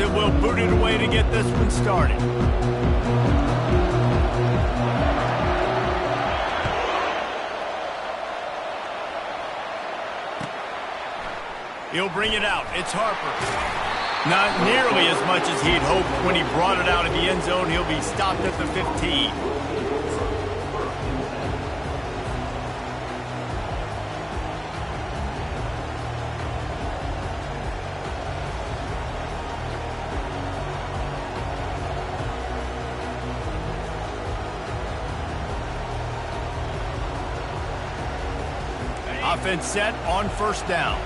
and will boot it away to get this one started. He'll bring it out. It's Harper. Not nearly as much as he'd hoped when he brought it out of the end zone. He'll be stopped at the 15. Offense set on first down.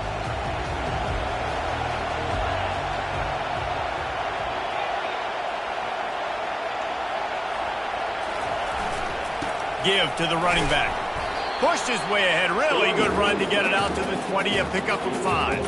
Give to the running back. Pushed his way ahead. Really good run to get it out to the 20, a pickup of 5.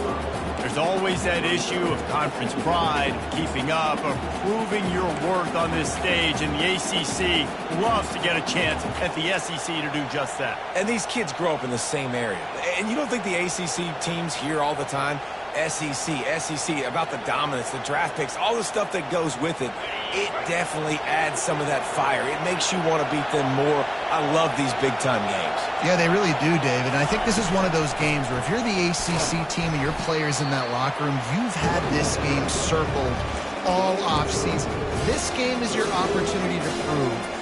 There's always that issue of conference pride, keeping up, of proving your worth on this stage, and the ACC loves to get a chance at the SEC to do just that. And these kids grow up in the same area. And you don't think the ACC teams hear all the time, SEC, about the dominance, the draft picks, all the stuff that goes with it. It definitely adds some of that fire. It makes you want to beat them more. I love these big-time games. Yeah, they really do, David. And I think this is one of those games where if you're the ACC team and your players in that locker room, you've had this game circled all offseason. This game is your opportunity to prove.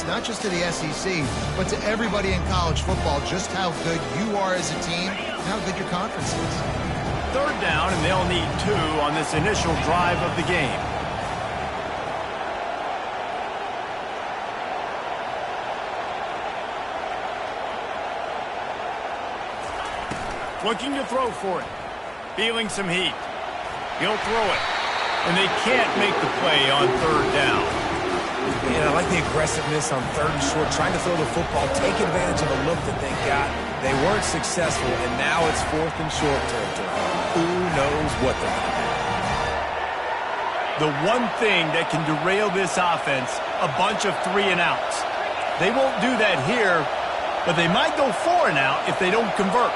Not just to the SEC, but to everybody in college football, just how good you are as a team and how good your conference is. Third down, and they'll need 2 on this initial drive of the game. Looking to throw for it. Feeling some heat. He'll throw it. And they can't make the play on third down. And I like the aggressiveness on third and short, trying to throw the football, take advantage of a look that they got. They weren't successful, and now it's 4th and short territory. Who knows what they're going to do? The one thing that can derail this offense, a bunch of 3 and outs. They won't do that here, but they might go 4 and out if they don't convert.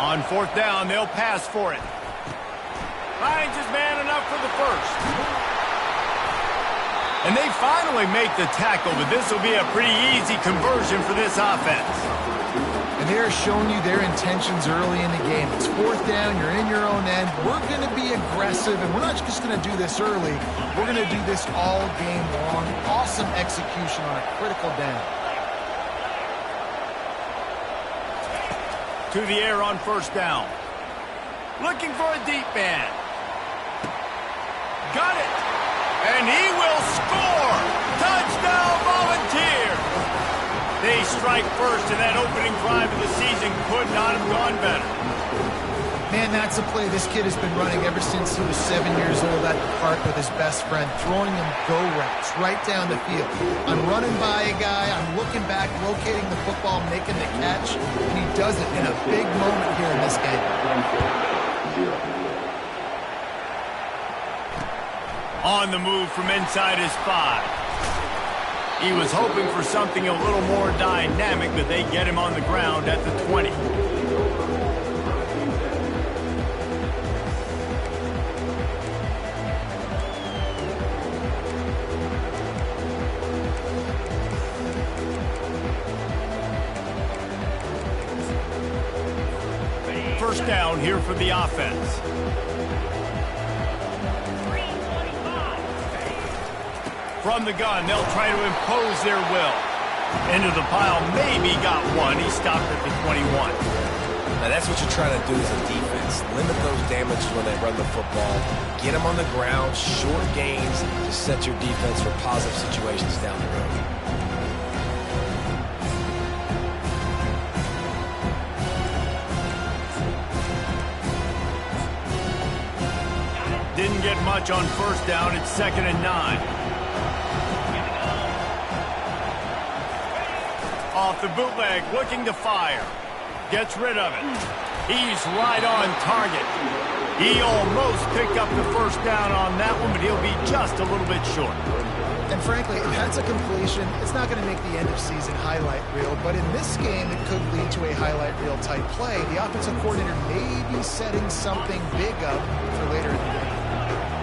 On 4th down, they'll pass for it. Finds his man enough for the first. And they finally make the tackle, but this will be a pretty easy conversion for this offense. And they're showing you their intentions early in the game. It's 4th down, you're in your own end. We're going to be aggressive, and we're not just going to do this early. We're going to do this all game long. Awesome execution on a critical down. To the air on 1st down. Looking for a deep man. Got it. And he will score. Touchdown, Volunteers. They strike first, and that opening drive of the season could not have gone better. Man, that's a play this kid has been running ever since he was 7 years old at the park with his best friend, throwing him go routes right down the field. I'm running by a guy, I'm looking back, locating the football, making the catch, and he does it in a big moment here in this game. On the move from inside his 5. He was hoping for something a little more dynamic, but they get him on the ground at the 20. First down here for the offense. From the gun, they'll try to impose their will. Into the pile, maybe got one. He stopped at the 21. Now that's what you're trying to do as a defense. Limit those damages when they run the football. Get them on the ground, short gains to set your defense for positive situations down the road. Didn't get much on first down. It's 2nd and 9. Off the bootleg, looking to fire. Gets rid of it. He's right on target. He almost picked up the first down on that one, but he'll be just a little bit short. And frankly, if that's a completion, it's not going to make the end-of-season highlight reel, but in this game, it could lead to a highlight reel type play. The offensive coordinator may be setting something big up for later in the game.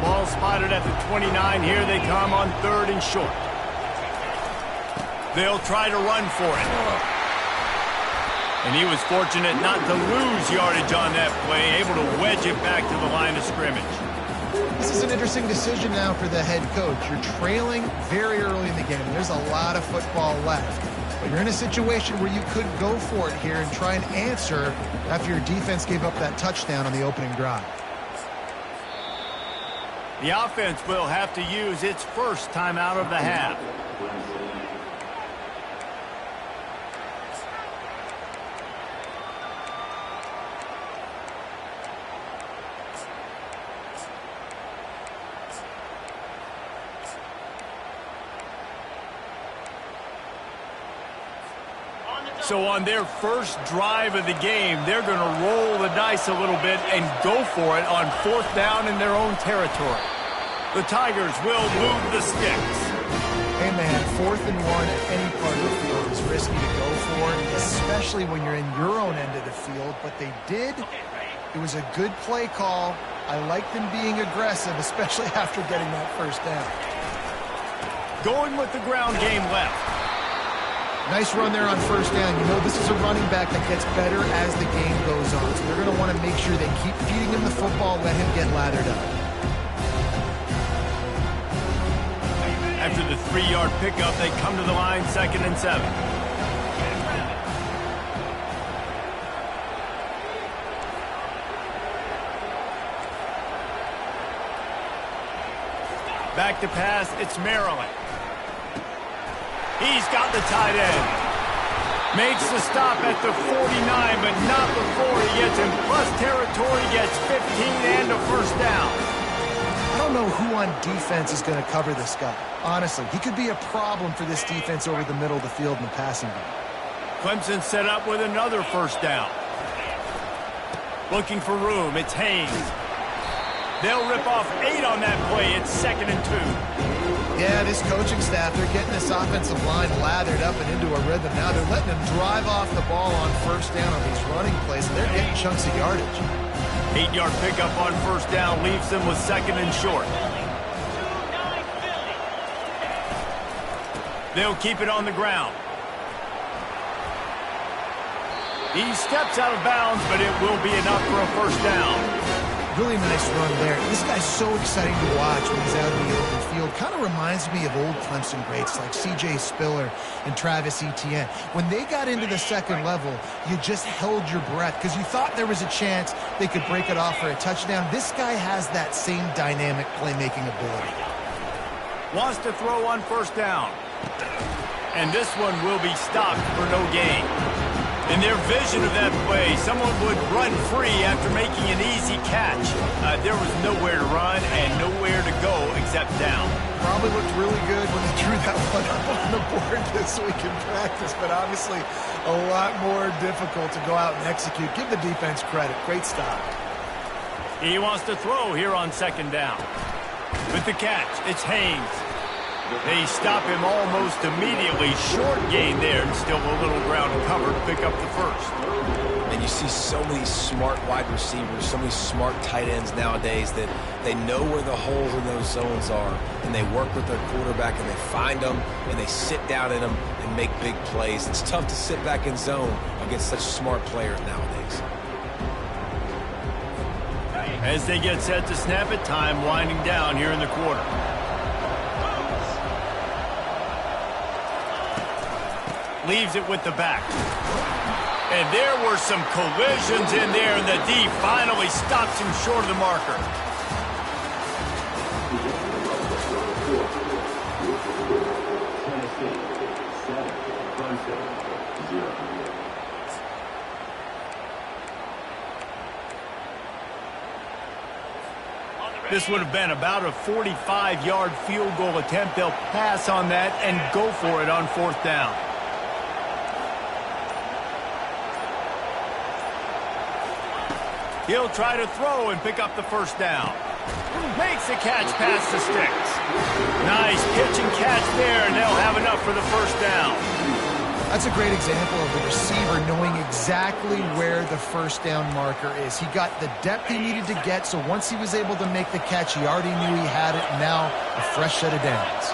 Ball spotted at the 29. Here they come on 3rd and short. They'll try to run for it. And he was fortunate not to lose yardage on that play, able to wedge it back to the line of scrimmage. This is an interesting decision now for the head coach. You're trailing very early in the game. There's a lot of football left. But you're in a situation where you could go for it here and try and answer after your defense gave up that touchdown on the opening drive. The offense will have to use its first timeout of the half. So on their first drive of the game, they're going to roll the dice a little bit and go for it on 4th down in their own territory. The Tigers will move the sticks. Hey, man, 4th and 1 at any part of the field is risky to go for, especially when you're in your own end of the field. But they did. It was a good play call. I like them being aggressive, especially after getting that first down. Going with the ground game left. Nice run there on first down. You know, this is a running back that gets better as the game goes on. So they're going to want to make sure they keep feeding him the football, let him get lathered up. After the 3-yard pickup, they come to the line, 2nd and 7. Back to pass, it's Maryland. He's got the tight end. Makes the stop at the 49, but not before he gets in plus territory, gets 15 and a first down. I don't know who on defense is going to cover this guy. Honestly, he could be a problem for this defense over the middle of the field in the passing game. Clemson set up with another first down. Looking for room, it's Haynes. They'll rip off 8 on that play. It's 2nd and 2. Yeah, this coaching staff, they're getting this offensive line lathered up and into a rhythm now. They're letting them drive off the ball on first down on these running plays, and they're getting chunks of yardage. 8-yard pickup on first down leaves them with 2nd and short. They'll keep it on the ground. He steps out of bounds, but it will be enough for a first down. Really nice run there. This guy's so exciting to watch when he's out in the open field. Kind of reminds me of old Clemson greats like C.J. Spiller and Travis Etienne. When they got into the second level, you just held your breath because you thought there was a chance they could break it off for a touchdown. This guy has that same dynamic playmaking ability. Wants to throw on first down. And this one will be stopped for no gain. In their vision of that play, someone would run free after making an easy catch. There was nowhere to run and nowhere to go except down. Probably looked really good when they drew that one up on the board this week in practice, but obviously a lot more difficult to go out and execute. Give the defense credit. Great stop. He wants to throw here on second down. With the catch, it's Haynes. They stop him almost immediately. Short gain there, and still a little ground cover to pick up the first. And you see so many smart wide receivers, so many smart tight ends nowadays that they know where the holes in those zones are, and they work with their quarterback, and they find them, and they sit down in them and make big plays. It's tough to sit back in zone against such smart players nowadays. As they get set to snap it, time winding down here in the quarter. Leaves it with the back. And there were some collisions in there, and the D finally stops him short of the marker. This would have been about a 45-yard field goal attempt. They'll pass on that and go for it on fourth down. He'll try to throw and pick up the first down. Makes the catch past the sticks. Nice pitch and catch there, and they'll have enough for the first down. That's a great example of the receiver knowing exactly where the first down marker is. He got the depth he needed to get, so once he was able to make the catch, he already knew he had it. Now, a fresh set of downs.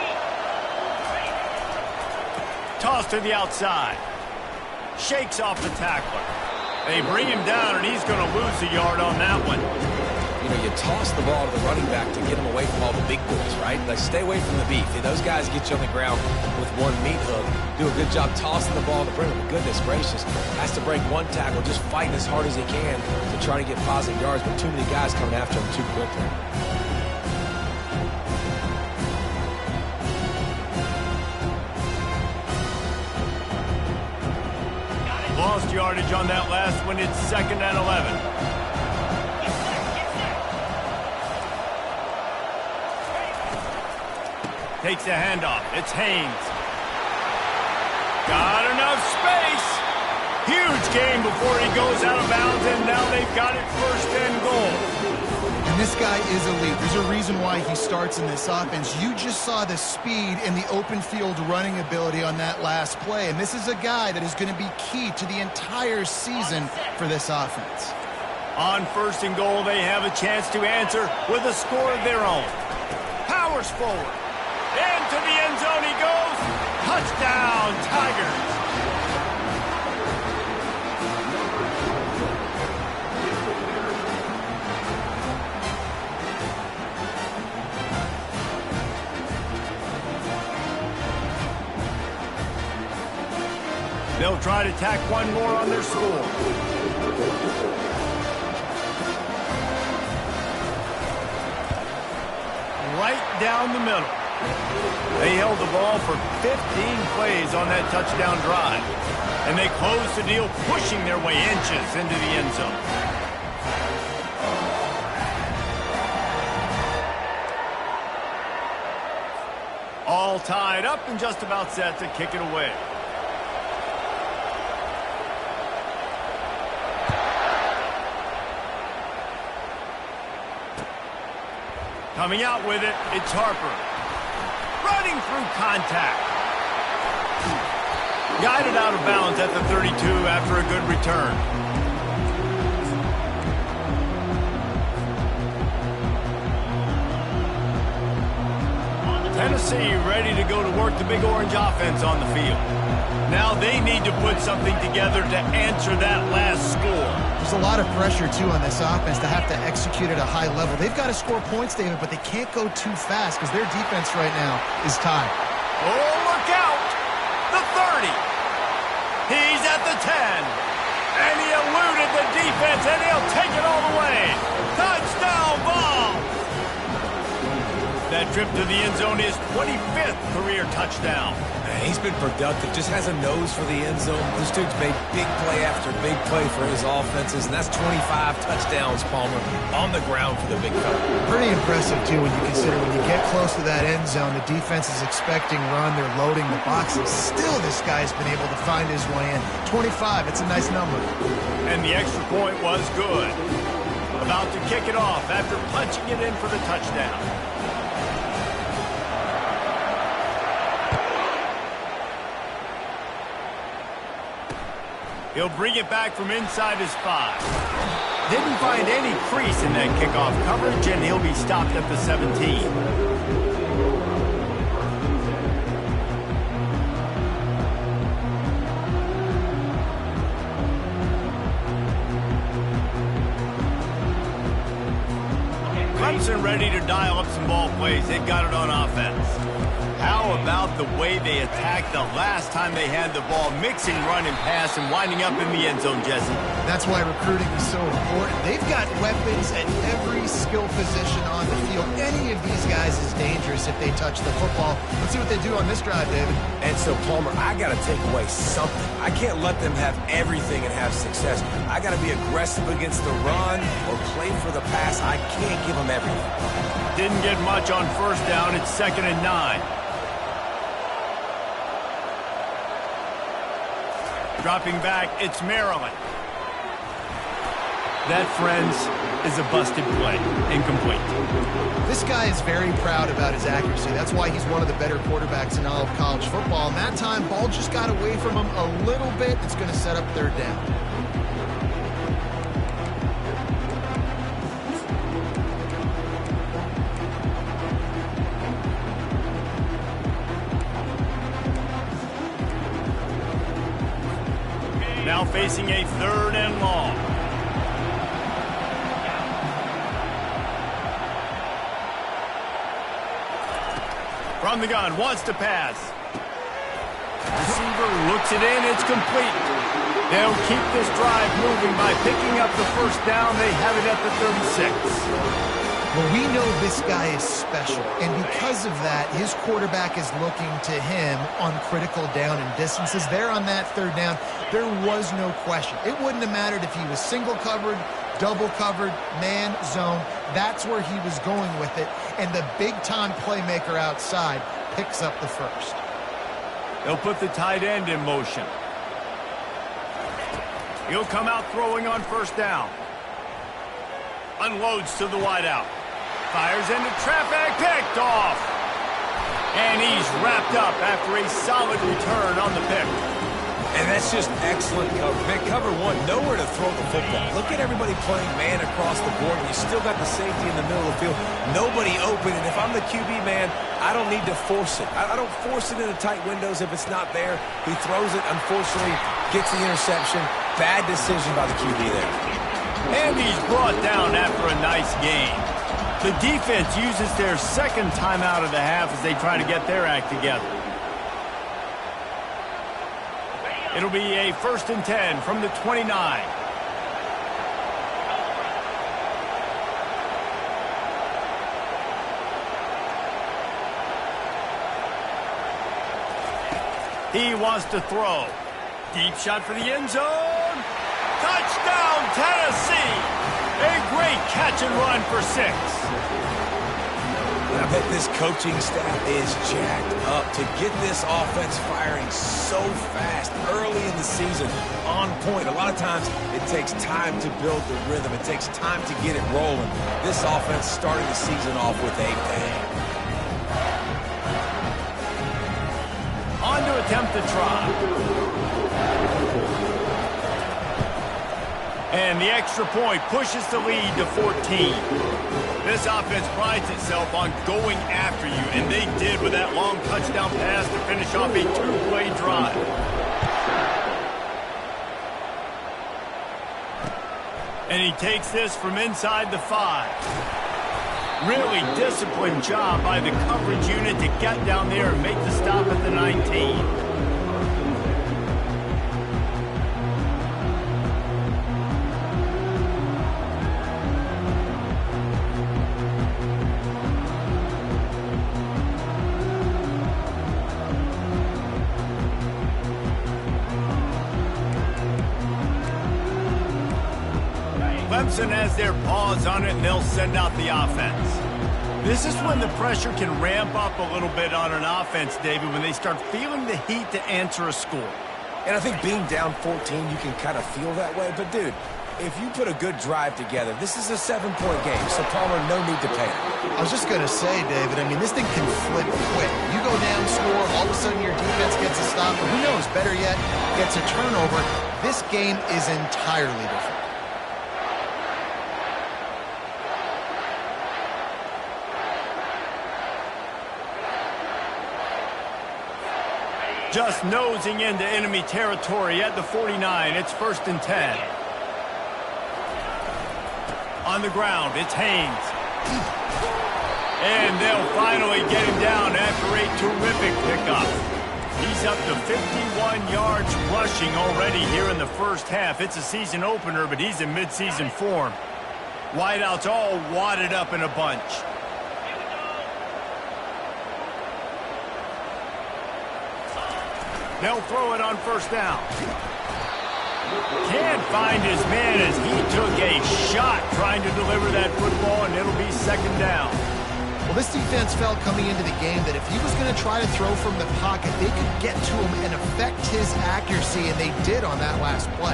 Toss to the outside. Shakes off the tackler. They bring him down, and he's going to lose a yard on that one. You know, you toss the ball to the running back to get him away from all the big boys, right? Like, stay away from the beef. And those guys get you on the ground with one meat hook. Do a good job tossing the ball to bring him. Goodness gracious. Has to break one tackle, just fighting as hard as he can to try to get positive yards, but too many guys coming after him too quickly. Lost yardage on that last one. It's 2nd and 11. Takes the handoff. It's Haynes. Got enough space. Huge gain before he goes out of bounds, and now they've got it 1st and goal. And this guy is elite. There's a reason why he starts in this offense. You just saw the speed and the open field running ability on that last play. And this is a guy that is going to be key to the entire season for this offense. On 1st and goal, they have a chance to answer with a score of their own. Powers forward. Into the end zone he goes. Touchdown, Tigers. They'll try to tack one more on their score. Right down the middle. They held the ball for 15 plays on that touchdown drive. And they closed the deal, pushing their way inches into the end zone. All tied up and just about set to kick it away. Coming out with it, it's Harper. Running through contact. Guided out of bounds at the 32 after a good return. Tennessee ready to go to work the Big Orange offense on the field. Now they need to put something together to answer that last score. There's a lot of pressure, too, on this offense to have to execute at a high level. They've got to score points, David, but they can't go too fast because their defense right now is tied. Oh, look out! The 30. He's at the 10. And he eluded the defense, and he'll take it all the way. Touchdown ball! That trip to the end zone is 25th career touchdown. He's been productive, just has a nose for the end zone. This dude's made big play after big play for his offenses, and that's 25 touchdowns, Palmer, on the ground for the big fella. Pretty impressive, too, when you consider when you get close to that end zone, the defense is expecting run, they're loading the boxes. Still, this guy's been able to find his way in. 25, it's a nice number. And the extra point was good. About to kick it off after punching it in for the touchdown. He'll bring it back from inside his 5. Didn't find any crease in that kickoff coverage, and he'll be stopped at the 17. CLemson ready to dial up some ball plays. They got it on offense. How about the way they attacked the last time they had the ball, mixing run and pass and winding up in the end zone, Jesse? That's why recruiting is so important. They've got weapons at every skill position on the field. Any of these guys is dangerous if they touch the football. Let's see what they do on this drive, David. And so, Palmer, I got to take away something. I can't let them have everything and have success. I got to be aggressive against the run or play for the pass. I can't give them everything. Didn't get much on first down. It's 2nd and 9. Dropping back, it's Maryland. That, friends, is a busted play. Incomplete. This guy is very proud about his accuracy. That's why he's one of the better quarterbacks in all of college football. And that time, ball just got away from him a little bit. It's going to set up 3rd down. Now facing a 3rd and long. From the gun, wants to pass. Receiver looks it in, it's complete. They'll keep this drive moving by picking up the 1st down. They have it at the 36. Well, we know this guy is special, and because of that, his quarterback is looking to him on critical down and distances. There on that 3rd down, there was no question. It wouldn't have mattered if he was single covered, double covered, man, zone. That's where he was going with it, and the big-time playmaker outside picks up the 1st. They'll put the tight end in motion. He'll come out throwing on 1st down. Unloads to the wideout. Fires into traffic, picked off. And he's wrapped up after a solid return on the pick. And that's just excellent cover. Man, cover 1, nowhere to throw the football. Look at everybody playing man across the board, and you still got the safety in the middle of the field. Nobody open, and if I'm the QB, man, I don't need to force it. I don't force it into tight windows if it's not there. He throws it, unfortunately, gets the interception. Bad decision by the QB there. And he's brought down after a nice gain. The defense uses their 2nd timeout of the half as they try to get their act together. It'll be a 1st and 10 from the 29. He wants to throw. Deep shot for the end zone. Touchdown, Tennessee! A great catch and run for 6. I bet this coaching staff is jacked up to get this offense firing so fast early in the season, on point. A lot of times it takes time to build the rhythm. It takes time to get it rolling. This offense started the season off with a bang. On to attempt the try. And the extra point pushes the lead to 14. This offense prides itself on going after you, and they did with that long touchdown pass to finish off a 2-play drive. And he takes this from inside the 5. Really disciplined job by the coverage unit to get down there and make the stop at the 19. Clemson has their paws on it, and they'll send out the offense. This is when the pressure can ramp up a little bit on an offense, David, when they start feeling the heat to answer a score. And I think being down 14, you can kind of feel that way. But, dude, if you put a good drive together, this is a 7-point game, so Palmer, no need to panic. I was just going to say, David, I mean, this thing can flip quick. You go down, score, all of a sudden your defense gets a stop, or who knows, better yet, gets a turnover. This game is entirely different. Just nosing into enemy territory at the 49. It's 1st and 10. On the ground, it's Haynes. And they'll finally get him down after a terrific pickup. He's up to 51 yards rushing already here in the first half. It's a season opener, but he's in midseason form. Wideouts all wadded up in a bunch. They'll throw it on 1st down. Can't find his man as he took a shot trying to deliver that football, and it'll be 2nd down. Well, this defense felt coming into the game that if he was going to try to throw from the pocket, they could get to him and affect his accuracy, and they did on that last play.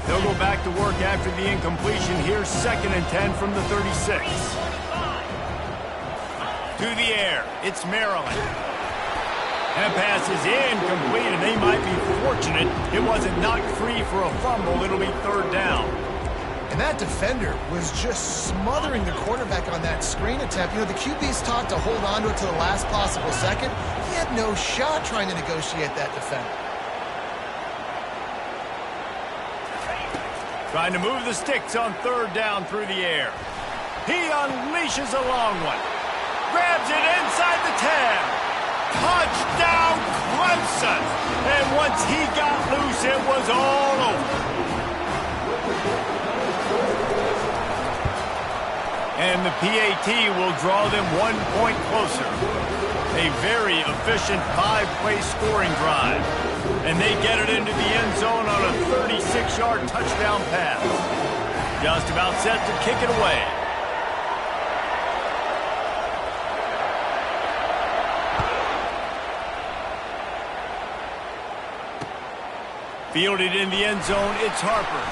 They'll go back to work after the incompletion. Here's 2nd and 10 from the 36. To the air, it's Maryland. That pass is incomplete, and they might be fortunate it wasn't knocked free for a fumble. It'll be 3rd down. And that defender was just smothering the quarterback on that screen attempt. You know, the QB's taught to hold on to it to the last possible second. He had no shot trying to negotiate that defender. Trying to move the sticks on 3rd down through the air. He unleashes a long one. Grabs it inside the 10. Touchdown, Clemson! And once he got loose, it was all over. And the PAT will draw them 1 point closer. A very efficient 5-play scoring drive. And they get it into the end zone on a 36-yard touchdown pass. Just about set to kick it away. Fielded in the end zone, it's Harper.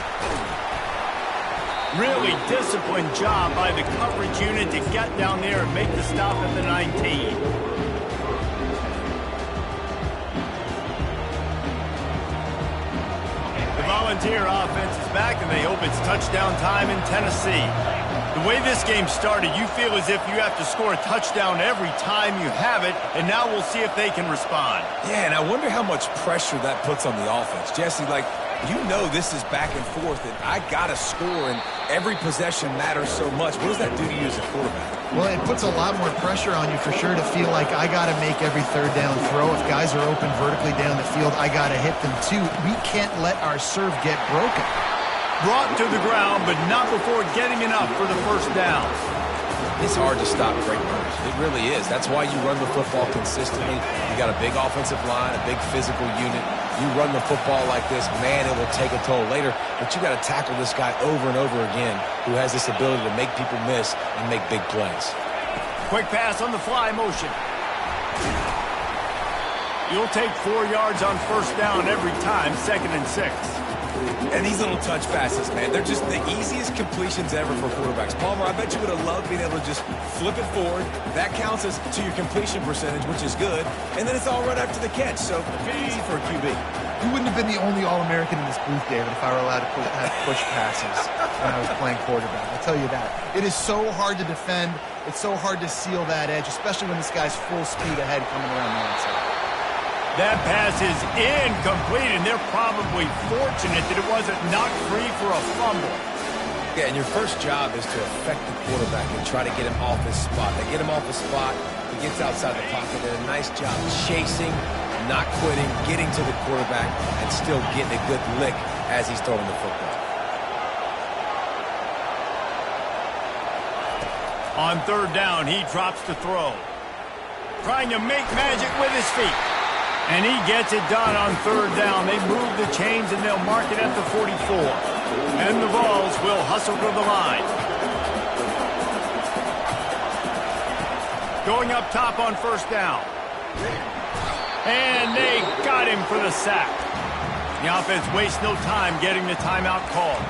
Really disciplined job by the coverage unit to get down there and make the stop at the 19. The Volunteer offense is back, and they hope it's touchdown time in Tennessee. The way this game started, you feel as if you have to score a touchdown every time you have it, and now we'll see if they can respond. Yeah, and I wonder how much pressure that puts on the offense. Jesse, like, you know this is back and forth, and I got to score, and every possession matters so much. What does that do to you as a quarterback? Well, it puts a lot more pressure on you for sure to feel like I got to make every 3rd down throw. If guys are open vertically down the field, I got to hit them too. We can't let our serve get broken. Brought to the ground, but not before getting enough for the 1st down. It's hard to stop great runners. It really is. That's why you run the football consistently. You got a big offensive line, a big physical unit. You run the football like this, man, it will take a toll later. But you got to tackle this guy over and over again who has this ability to make people miss and make big plays. Quick pass on the fly motion. You'll take 4 yards on 1st down every time, 2nd and 6. And these little touch passes, man, they're just the easiest completions ever for quarterbacks. Palmer, I bet you would have loved being able to just flip it forward. That counts as to your completion percentage, which is good. And then it's all right after the catch, so easy for a QB. You wouldn't have been the only All-American in this booth, David, if I were allowed to have push passes when I was playing quarterback. I'll tell you that. It is so hard to defend. It's so hard to seal that edge, especially when this guy's full speed ahead coming around the outside. That pass is incomplete, and they're probably fortunate that it wasn't knocked free for a fumble. Yeah, and your first job is to affect the quarterback and try to get him off his spot. They get him off his spot, he gets outside the pocket, did a nice job chasing, not quitting, getting to the quarterback, and still getting a good lick as he's throwing the football. On 3rd down, he drops to throw. Trying to make magic with his feet. And he gets it done on third down. They move the chains, and they'll mark it at the 44. And the Vols will hustle to the line. Going up top on first down. And they got him for the sack. The offense wastes no time getting the timeout called.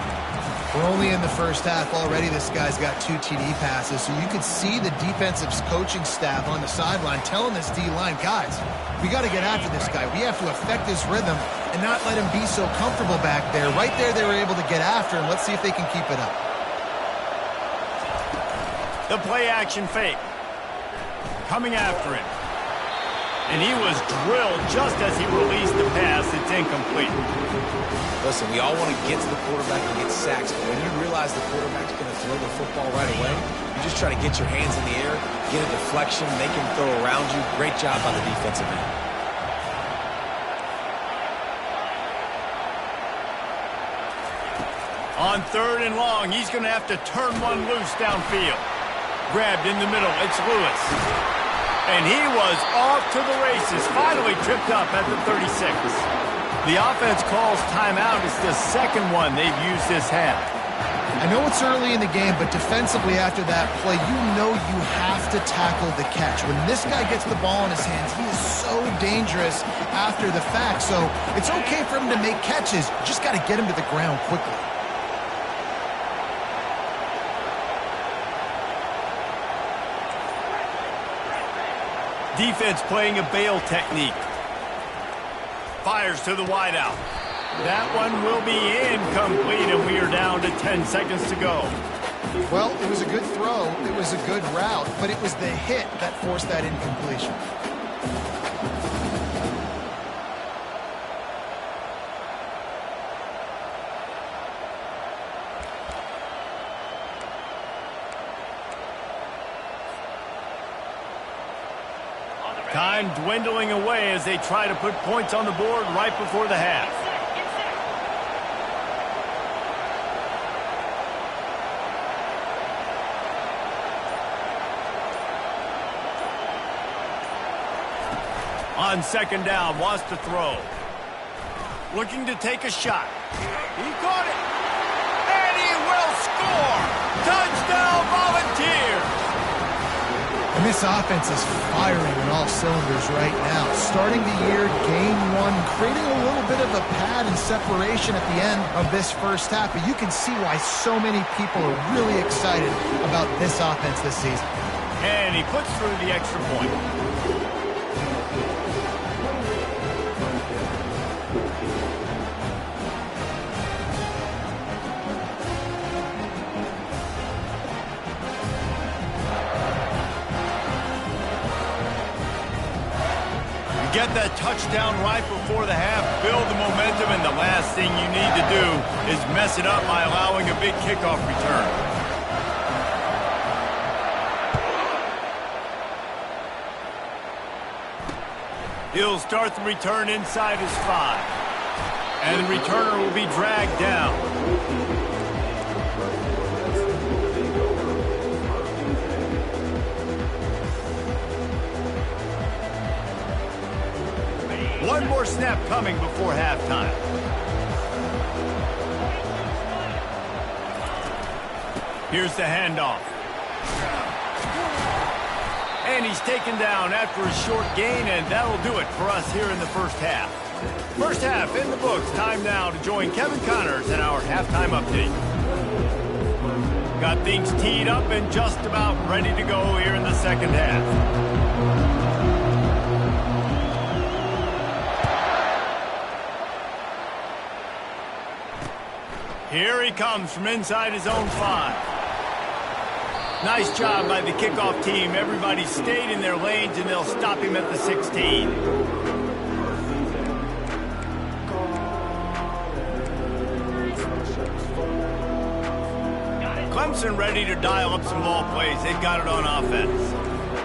We're only in the first half already. This guy's got 2 TD passes, so you could see the defensive coaching staff on the sideline telling this D-line, guys, we got to get after this guy. We have to affect his rhythm and not let him be so comfortable back there. Right there, they were able to get after him. Let's see if they can keep it up. The play-action fake. Coming after him. And he was drilled just as he released the pass. It's incomplete. Listen, we all want to get to the quarterback and get sacks, but when you realize the quarterback's going to throw the football right away, you just try to get your hands in the air, get a deflection, make him throw around you. Great job by the defensive end. On third and long, he's going to have to turn one loose downfield. Grabbed in the middle, it's Lewis. And he was off to the races, finally tripped up at the 36. The offense calls timeout. It's the second one they've used this half. I know it's early in the game, but defensively after that play, you know you have to tackle the catch. When this guy gets the ball in his hands, he is so dangerous after the fact. So it's okay for him to make catches. You just got to get him to the ground quickly. Defense playing a bail technique. Fires to the wideout. That one will be incomplete, and we are down to 10 seconds to go. Well, it was a good throw. It was a good route, but it was the hit that forced that incompletion. Time dwindling away as they try to put points on the board right before the half. On second down, wants to throw. Looking to take a shot. He caught it. And he will score. Touchdown, Volunteers. And this offense is firing on all cylinders right now. Starting the year, game one, creating a little bit of a pad and separation at the end of this first half. But you can see why so many people are really excited about this offense this season. And he puts through the extra point. Get that touchdown right before the half, build the momentum, and the last thing you need to do is mess it up by allowing a big kickoff return. He'll start the return inside his 5. And the returner will be dragged down. One more snap coming before halftime. Here's the handoff. And he's taken down after a short gain, and that'll do it for us here in the first half. First half in the books. Time now to join Kevin Connors in our halftime update. Got things teed up and just about ready to go here in the second half. Here he comes from inside his own 5. Nice job by the kickoff team. Everybody stayed in their lanes, and they'll stop him at the 16. Clemson ready to dial up some ball plays. They've got it on offense.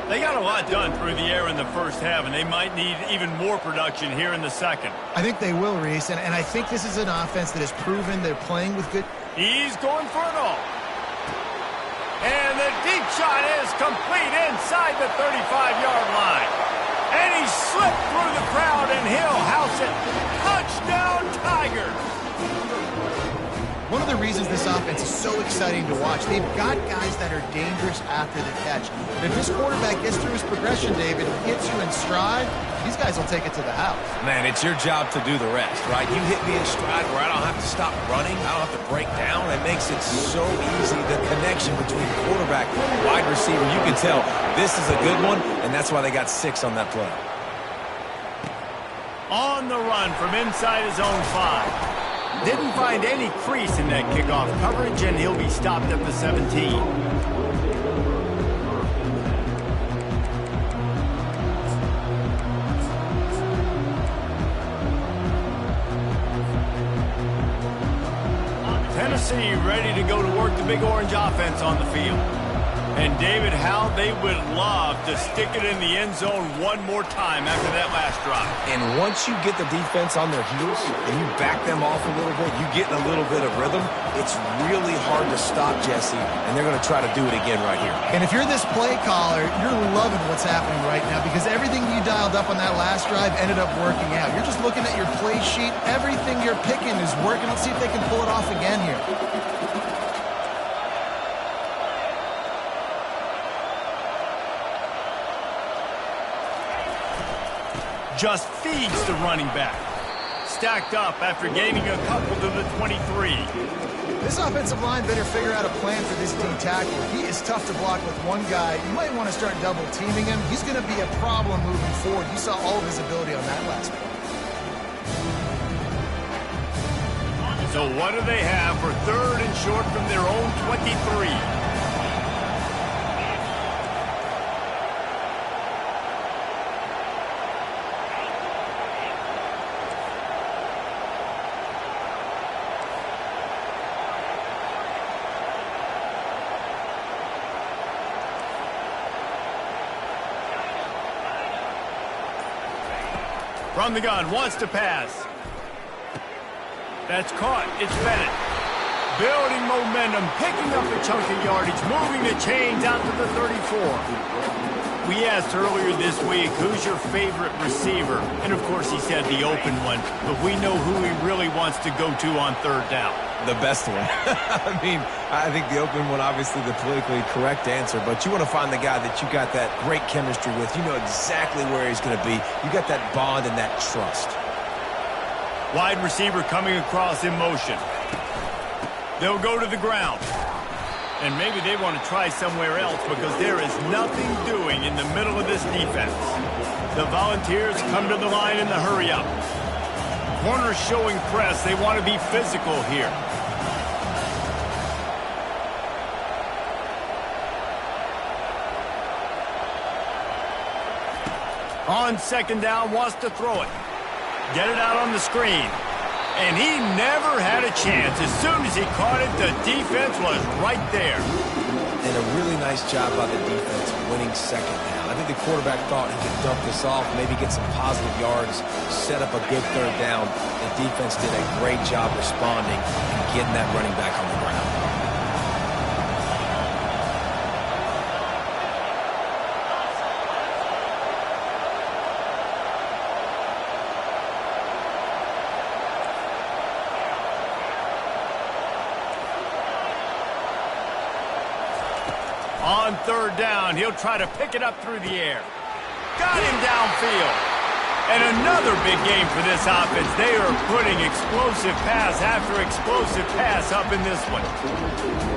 They got a lot done through the air in the first half, and they might need even more production here in the second. I think they will, Reese, and I think this is an offense that has proven they're playing with good... He's going for it all. And the deep shot is complete inside the 35-yard line. And he He slipped through the crowd, and he'll house it. Touchdown, Tigers! One of the reasons this offense is so exciting to watch, they've got guys that are dangerous after the catch. And if this quarterback gets through his progression, David, hits you in stride, these guys will take it to the house. Man, it's your job to do the rest, right? You hit me in stride where I don't have to stop running. I don't have to break down. It makes it so easy, the connection between quarterback and wide receiver. You can tell this is a good one, and that's why they got 6 on that play. On the run from inside his own 5. Didn't find any crease in that kickoff coverage, and he'll be stopped at the 17. Tennessee ready to go to work the Big Orange offense on the field. And, David, how they would love to stick it in the end zone one more time after that last drive. And once you get the defense on their heels and you back them off a little bit, you get in a little bit of rhythm, it's really hard to stop, Jesse, and they're going to try to do it again right here. And if you're this play caller, you're loving what's happening right now because everything you dialed up on that last drive ended up working out. You're just looking at your play sheet. Everything you're picking is working. Let's see if they can pull it off again here. Just feeds the running back. Stacked up after gaining a couple to the 23. This offensive line better figure out a plan for this D tackle. He is tough to block with one guy. You might want to start double teaming him. He's going to be a problem moving forward. You saw all of his ability on that last play. So what do they have for 3rd and short from their own 23? From the gun, wants to pass. That's caught. It's Bennett. Building momentum, picking up a chunk of yardage, moving the chains out to the 34. We asked earlier this week, who's your favorite receiver? And, of course, he said the open one. But we know who he really wants to go to on 3rd down. The best one. I mean, I think the open one, obviously the politically correct answer, but you want to find the guy that you got that great chemistry with. You know exactly where he's going to be. You got that bond and that trust. Wide receiver coming across in motion. They'll go to the ground. And maybe they want to try somewhere else because there is nothing doing in the middle of this defense. The Volunteers come to the line in the hurry up. Corners showing press. They want to be physical here. On 2nd down, wants to throw it. Get it out on the screen. And he never had a chance. As soon as he caught it, the defense was right there. And a really nice job by the defense winning 2nd down. I think the quarterback thought he could dump this off, maybe get some positive yards, set up a good 3rd down. The defense did a great job responding and getting that running back on the ground. On 3rd down, he'll try to pick it up through the air. Got him downfield. And another big game for this offense. They are putting explosive pass after explosive pass up in this one.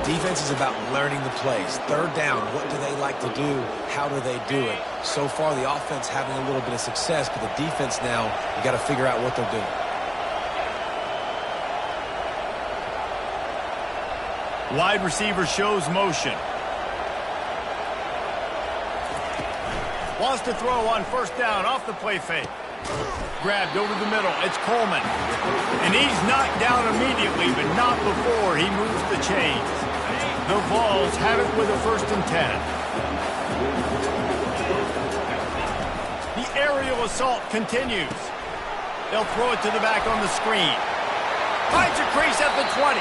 Defense is about learning the plays. 3rd down, what do they like to do? How do they do it? So far, the offense having a little bit of success, but the defense now, you got to figure out what they're doing. Wide receiver shows motion. Wants to throw on 1st down off the play fake. Grabbed over the middle. It's Coleman. And he's knocked down immediately, but not before he moves the chains. The Vols have it with a 1st and 10. The aerial assault continues. They'll throw it to the back on the screen. Finds a crease at the 20.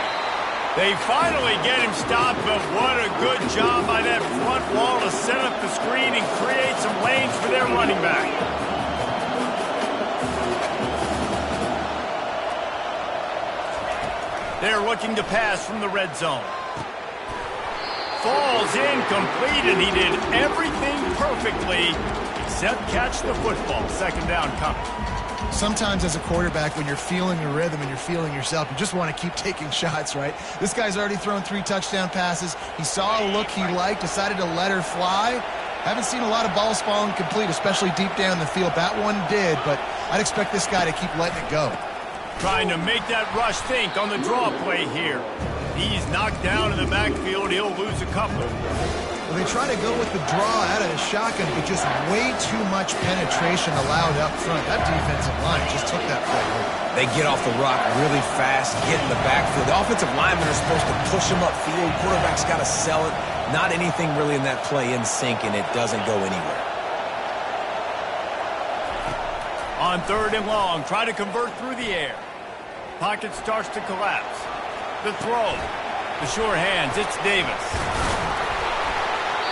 They finally get him stopped, but what a good job by that front wall to set up the screen and create some lanes for their running back. They're looking to pass from the red zone. Falls incomplete, and he did everything perfectly except catch the football. Second down coming. Sometimes as a quarterback, when you're feeling the rhythm and you're feeling yourself, you just want to keep taking shots, right? This guy's already thrown 3 touchdown passes. He saw a look he liked, decided to let her fly. Haven't seen a lot of balls falling complete, especially deep down the field. That one did, but I'd expect this guy to keep letting it go. Trying to make that rush think on the draw play here. He's knocked down in the backfield. He'll lose a couple. Well, they try to go with the draw out of the shotgun, but just way too much penetration allowed up front. That defensive line just took that play over. They get off the rock really fast, get in the backfield. The offensive linemen are supposed to push them upfield. Quarterback's got to sell it. Not anything really in that play in sync, and it doesn't go anywhere. On 3rd and long, try to convert through the air. Pocket starts to collapse. The throw. The sure hands. It's Davis.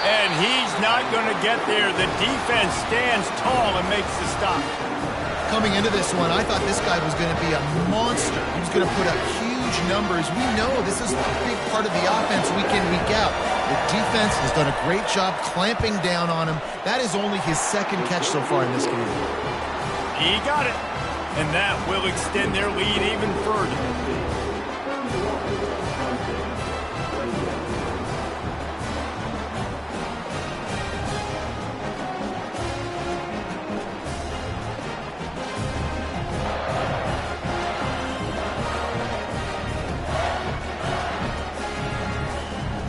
And he's not going to get there. The defense stands tall and makes the stop. Coming into this one, I thought this guy was going to be a monster. He was going to put up huge numbers. We know this is a big part of the offense week in, week out. The defense has done a great job clamping down on him. That is only his 2nd catch so far in this game. He got it. And that will extend their lead even further.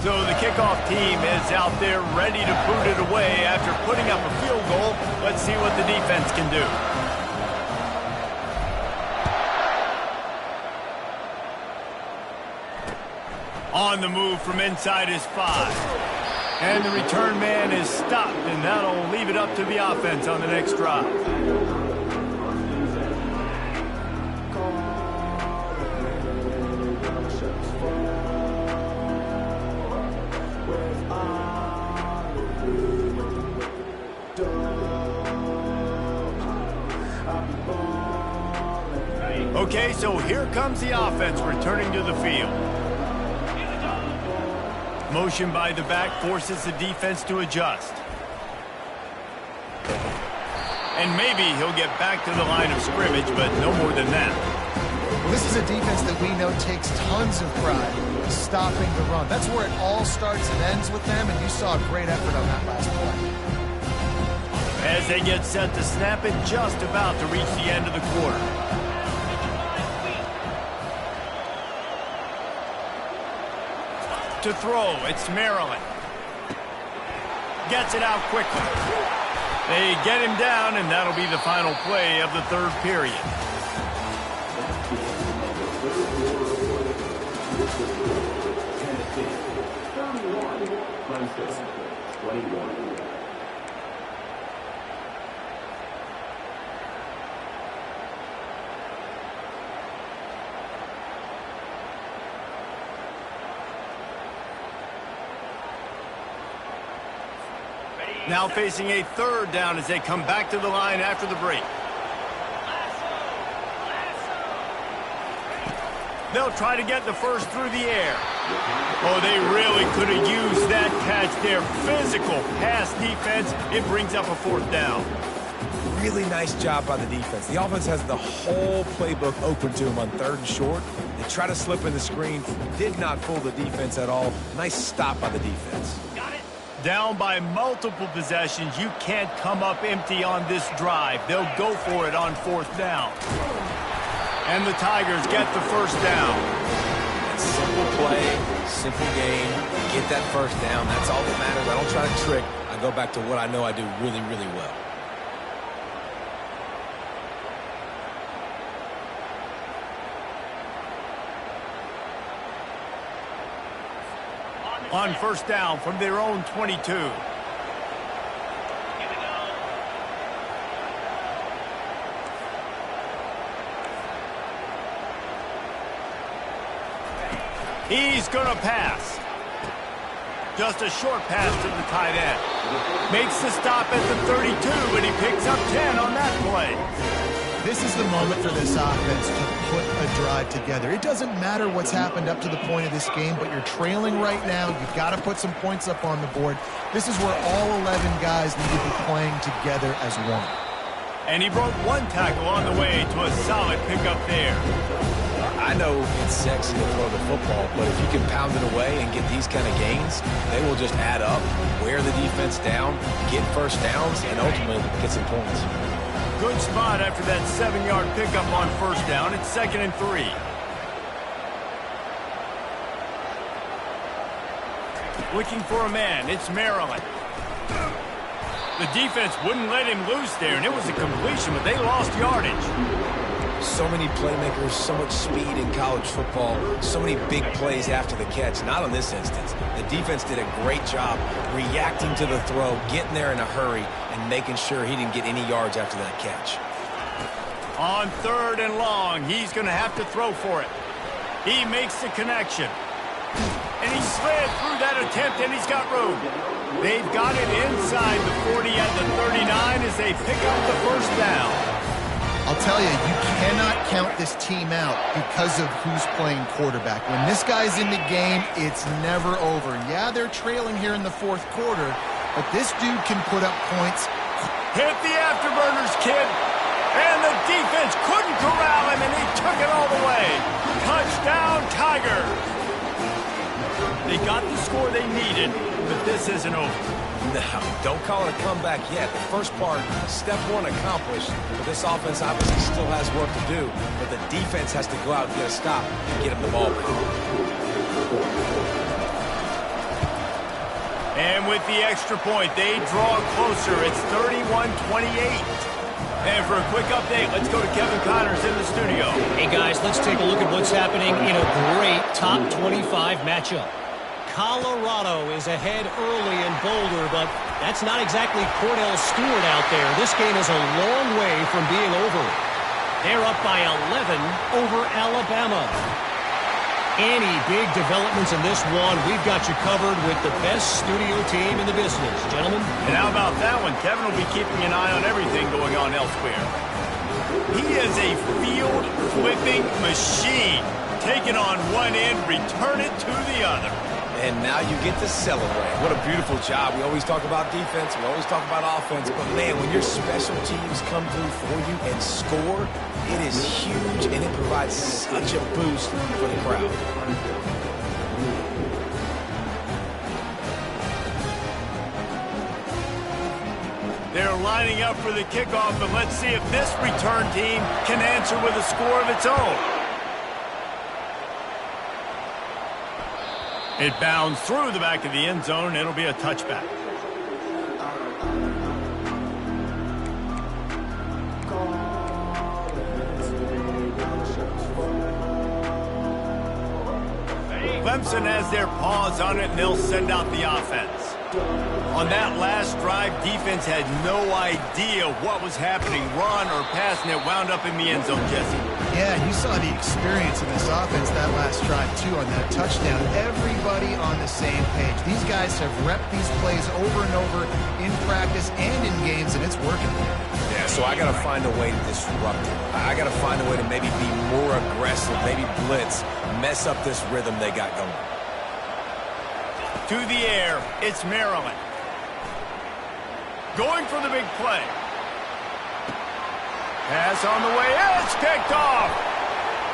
So the kickoff team is out there ready to put it away after putting up a field goal. Let's see what the defense can do. On the move from inside his 5. And the return man is stopped, and that'll leave it up to the offense on the next drive. Okay, so here comes the offense returning to the field. Motion by the back forces the defense to adjust. And maybe he'll get back to the line of scrimmage, but no more than that. Well, this is a defense that we know takes tons of pride in stopping the run. That's where it all starts and ends with them, and you saw a great effort on that last play. As they get set to snap it, just about to reach the end of the quarter. To throw, it's Maryland. Gets it out quickly. They get him down, and that'll be the final play of the 3rd period. Now facing a 3rd down as they come back to the line after the break. They'll try to get the first through the air. Oh, they really could have used that catch there. Physical pass defense. It brings up a 4th down. Really nice job by the defense. The offense has the whole playbook open to them on 3rd and short. They try to slip in the screen. Did not fool the defense at all. Nice stop by the defense. Down by multiple possessions, you can't come up empty on this drive. They'll go for it on 4th down. And the Tigers get the 1st down. It's simple play, simple game. Get that 1st down. That's all that matters. I don't try to trick. I go back to what I know I do really, really well. On 1st down from their own 22. He's going to pass. Just a short pass to the tight end. Makes the stop at the 32, and he picks up 10 on that play. This is the moment for this offense to put a drive together. It doesn't matter what's happened up to the point of this game, but you're trailing right now. You've got to put some points up on the board. This is where all 11 guys need to be playing together as one. And he broke one tackle on the way to a solid pickup there. I know it's sexy to throw the football, but if you can pound it away and get these kind of gains, they will just add up, wear the defense down, get first downs, and ultimately get some points. Good spot after that 7-yard pickup on first down. It's 2nd and 3. Looking for a man. It's Maryland. The defense wouldn't let him loose there, and it was a completion, but they lost yardage. So many playmakers, so much speed in college football, so many big plays after the catch. Not in this instance. The defense did a great job reacting to the throw, getting there in a hurry, and making sure he didn't get any yards after that catch. On 3rd and long, he's going to have to throw for it. He makes the connection. And he slid through that attempt, and he's got room. They've got it inside the 40 at the 39 as they pick up the first down. I'll tell you, you cannot count this team out because of who's playing quarterback. When this guy's in the game, it's never over. Yeah, they're trailing here in the 4th quarter, but this dude can put up points. Hit the afterburners, kid. And the defense couldn't corral him, and he took it all the way. Touchdown, Tigers. They got the score they needed, but this isn't over. No, don't call it a comeback yet. The first part, step 1 accomplished, but this offense obviously still has work to do, but the defense has to go out and get a stop and get him the ball back. And with the extra point, they draw closer. It's 31-28. And for a quick update, let's go to Kevin Connors in the studio. Hey, guys, let's take a look at what's happening in a great top 25 matchup. Colorado is ahead early in Boulder, but that's not exactly Cordell Stewart out there. This game is a long way from being over. They're up by 11 over Alabama. Any big developments in this one, we've got you covered with the best studio team in the business. Gentlemen? And how about that one? Kevin will be keeping an eye on everything going on elsewhere. He is a field-flipping machine. Take it on one end, return it to the other. And now you get to celebrate. What a beautiful job. We always talk about defense. We always talk about offense. But, man, when your special teams come through for you and score, it is huge, and it provides such a boost for the crowd. They're lining up for the kickoff, and let's see if this return team can answer with a score of its own. It bounds through the back of the end zone, and it'll be a touchback. Clemson has their paws on it, and they'll send out the offense. On that last drive, defense had no idea what was happening, run or pass, and it wound up in the end zone, Jesse. Yeah, you saw the experience in this offense that last drive, too, on that touchdown. Everybody on the same page. These guys have repped these plays over and over in practice and in games, and it's working. Yeah, so I got to find a way to disrupt it. I got to find a way to maybe be more aggressive, maybe blitz, mess up this rhythm they got going. To the air, it's Maryland. Going for the big play. Pass on the way, it's picked off.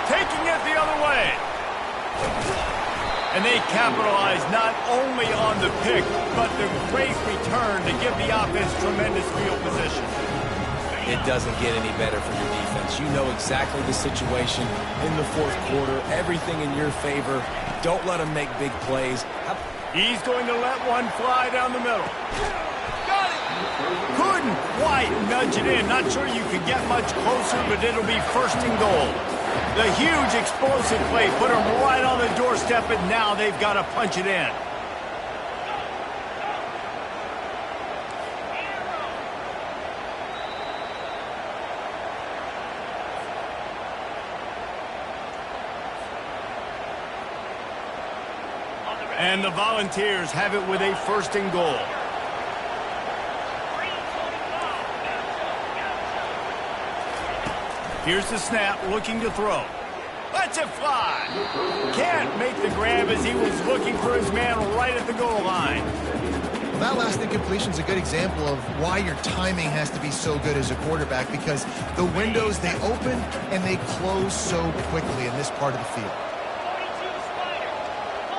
Taking it the other way. And they capitalize not only on the pick, but the great return to give the offense tremendous field position. It doesn't get any better for your defense. You know exactly the situation in the 4th quarter, everything in your favor. Don't let them make big plays. He's going to let one fly down the middle. Got it! Couldn't quite nudge it in. Not sure you could get much closer, but it'll be 1st and goal. The huge explosive play put them right on the doorstep, and now they've got to punch it in. And the Volunteers have it with a 1st and goal. Here's the snap, looking to throw. Lets it fly. Can't make the grab as he was looking for his man right at the goal line. Well, that last incompletion is a good example of why your timing has to be so good as a quarterback, because the windows, they open and they close so quickly in this part of the field.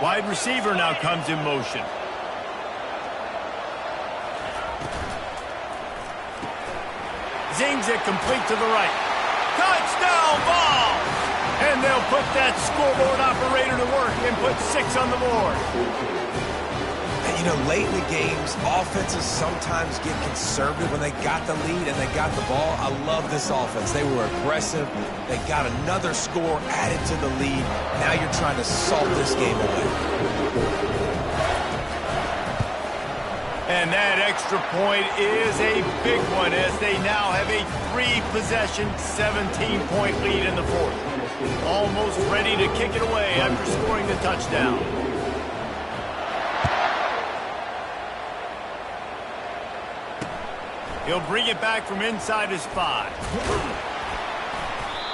Wide receiver now comes in motion. Zings it complete to the right. Touchdown ball! And they'll put that scoreboard operator to work and put 6 on the board. And, you know, late in the games, offenses sometimes get conservative when they got the lead and they got the ball. I love this offense. They were aggressive. They got another score added to the lead. Now you're trying to salt this game away. And that extra point is a big one as they now have a 3-possession, 17-point lead in the fourth. Almost ready to kick it away after scoring the touchdown. He'll bring it back from inside his 5.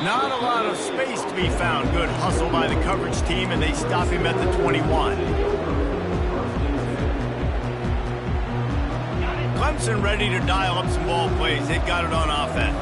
Not a lot of space to be found. Good hustle by the coverage team, and they stop him at the 21. Clemson ready to dial up some ball plays. They've got it on offense.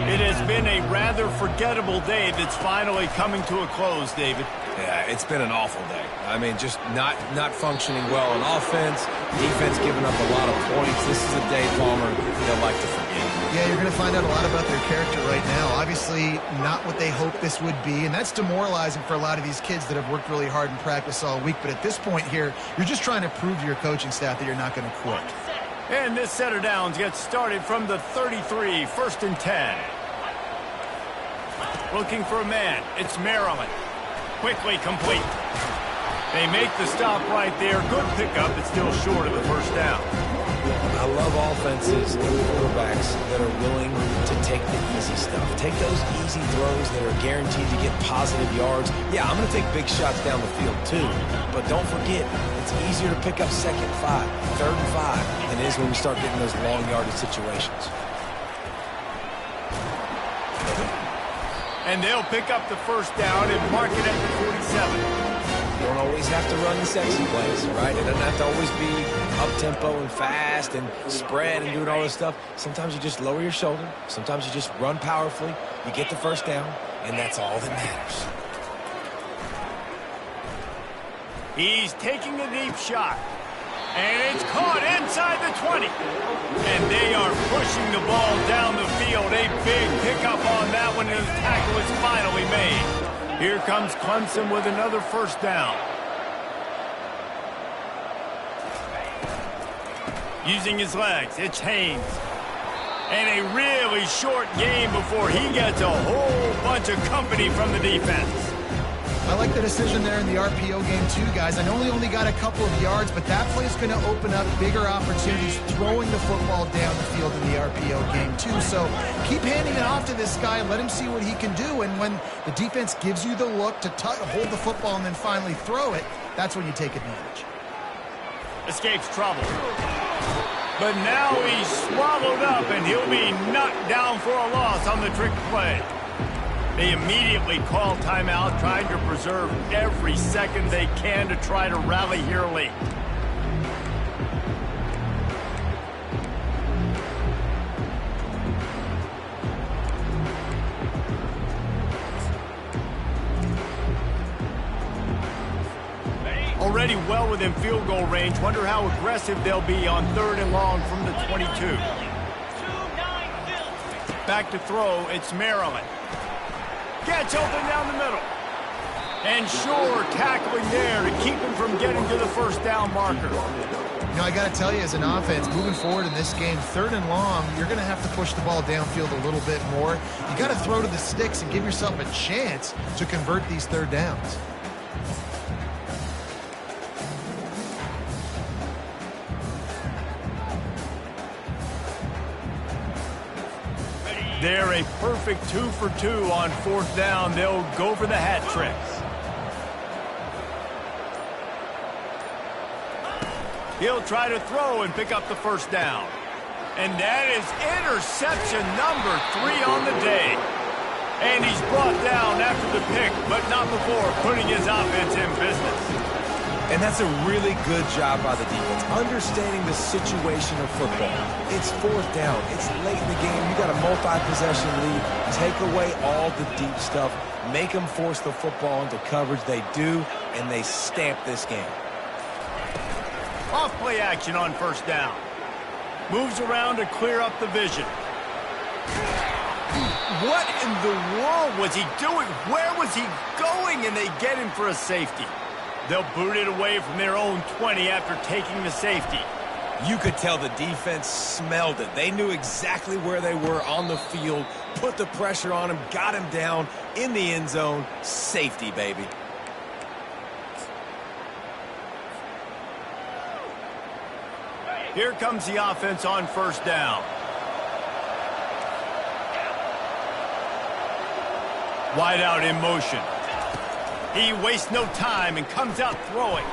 It has been a rather forgettable day that's finally coming to a close, David. Yeah, it's been an awful day. I mean, just not functioning well on offense. Defense giving up a lot of points. This is a day, Palmer, they'll like to forget. Yeah, you're going to find out a lot about their character right now. Obviously, not what they hoped this would be, and that's demoralizing for a lot of these kids that have worked really hard in practice all week. But at this point here, you're just trying to prove to your coaching staff that you're not going to quit. And this set of downs gets started from the 33, 1st and 10. Looking for a man. It's Maryland. Quickly complete. They make the stop right there. Good pickup, but still short of the first down. I love offenses and quarterbacks that are willing to take the easy stuff. Take those easy throws that are guaranteed to get positive yards. Yeah, I'm going to take big shots down the field too. But don't forget, it's easier to pick up 2nd and 5, 3rd and 5 than it is when we start getting those long yardage situations. And they'll pick up the first down and mark it at the 47. You don't always have to run the sexy plays, right? It doesn't have to always be up-tempo and fast and spread and doing all this stuff. Sometimes you just lower your shoulder. Sometimes you just run powerfully. You get the first down, and that's all that matters. He's taking a deep shot. And it's caught inside the 20. And they are pushing the ball down the field. A big pickup on that one, and the tackle is finally made. Here comes Clemson with another first down. Using his legs, it's Haynes. And a really short game before he gets a whole bunch of company from the defense. I like the decision there in the RPO game too, guys. I know he only got a couple of yards, but that play is going to open up bigger opportunities throwing the football down the field in the RPO game too. So keep handing it off to this guy, let him see what he can do, and when the defense gives you the look to hold the football and then finally throw it, that's when you take advantage. Escapes trouble. But now he's swallowed up, and he'll be knocked down for a loss on the trick play. They immediately call timeout, trying to preserve every second they can to try to rally here late. Already well within field goal range. Wonder how aggressive they'll be on 3rd and long from the 22. Back to throw, it's Maryland. Gets open down the middle. And sure, tackling there to keep him from getting to the first down marker. You know, I got to tell you, as an offense, moving forward in this game, 3rd and long, you're going to have to push the ball downfield a little bit more. You got to throw to the sticks and give yourself a chance to convert these 3rd downs. They're a perfect 2 for 2 on 4th down. They'll go for the hat tricks. He'll try to throw and pick up the first down. And that is interception number 3 on the day. And he's brought down after the pick, but not before putting his offense in business. And that's a really good job by the defense, understanding the situation of football. It's fourth down. It's late in the game. You got a multi-possession lead. Take away all the deep stuff. Make them force the football into coverage. They do, and they stamp this game. Off play action on first down. Moves around to clear up the vision. What in the world was he doing? Where was he going? And they get him for a safety. They'll boot it away from their own 20 after taking the safety. You could tell the defense smelled it. They knew exactly where they were on the field, put the pressure on him, got him down in the end zone. Safety, baby. Here comes the offense on first down. Wide out in motion. He wastes no time and comes out throwing.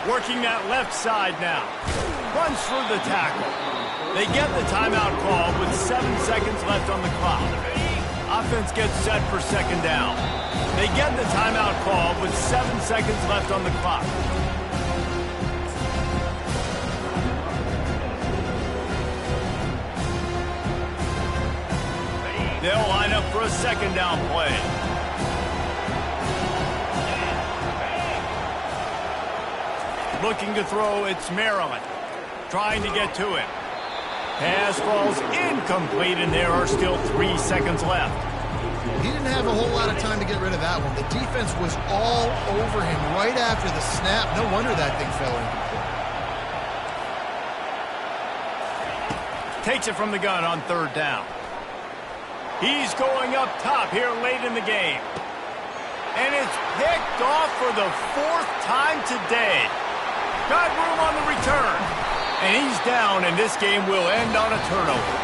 Working that left side now. Runs through the tackle. They get the timeout call with 7 seconds left on the clock. Offense gets set for second down. They get the timeout call with 7 seconds left on the clock. They'll line up for a second down play. Looking to throw, it's Maryland. Trying to get to it. Pass falls incomplete, and there are still 3 seconds left. He didn't have a whole lot of time to get rid of that one. The defense was all over him right after the snap. No wonder that thing fell incomplete. Takes it from the gun on third down. He's going up top here late in the game. And it's picked off for the 4th time today. Got room on the return. And he's down, and this game will end on a turnover.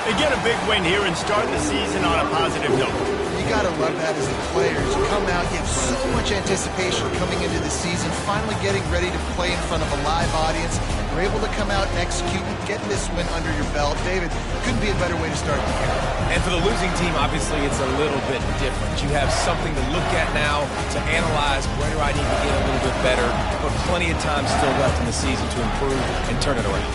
They get a big win here and start the season on a positive note. You got to love that as the players. You come out, you have so much anticipation coming into the season, finally getting ready to play in front of a live audience. You're able to come out and execute and get this win under your belt. David, couldn't be a better way to start the year. And for the losing team, obviously, it's a little bit different. You have something to look at now, to analyze where do I need to get a little bit better, but plenty of time still left in the season to improve and turn it around.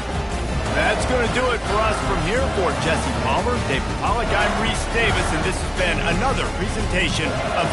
That's going to do it for us from here. For Jesse Palmer, David Pollack, I'm Reese Davis, and this has been another presentation of